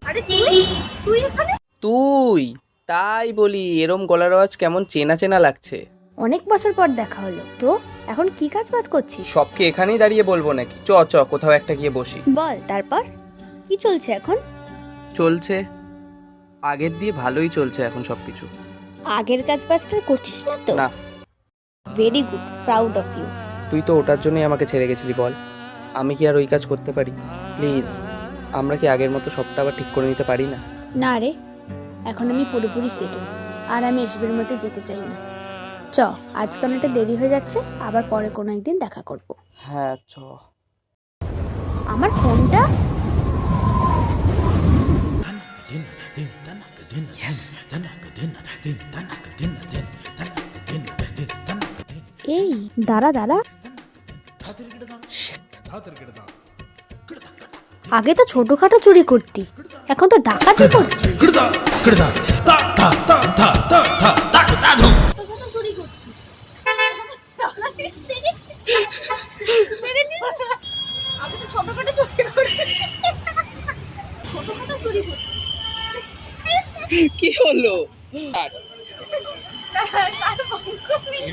আরে তুই এখানে? তুই তাই বলি, এরম গলার আওয়াজ কেমন চেনা চেনা লাগছে। অনেক বছর পর দেখা হলো তো, এখন কি কাজ বাজ করছিস? সবকে এখানেই দাঁড়িয়ে বলবো নাকি? চ চ কোথাও একটা গিয়ে বসি। বল তারপর কি চলছে এখন? চলছে, আগের দিয়ে ভালোই চলছে এখন সবকিছু। আগের কাজ বাজটা করছিস না তো? না। Very good, proud of you. তুই তো ওটার জন্যই আমাকে ছেড়ে গেছিলি, বল আমি কি আর ওই কাজ করতে পারি? প্লিজ, আমরা কি আগের মতো সবটা আবার ঠিক করে নিতে পারি না? না রে, এখন আমি পুরোপুরি সেটেল, আর আমি এসবের মধ্যে যেতে চাই না। চ, আজকে অনেকটা দেরি হয়ে যাচ্ছে, আবার পরে কোনো একদিন দেখা করব। হ্যাঁ চ। আমার ফোনটা এই দাঁড়া দাঁড়া, আগে তো ছোটখাটো চুরি করতি, এখন তো ডাকাতি করছিস। আগে তো ছোটখাটো চুরি করতি, ছোটখাটো চুরি করতি। কি হলো?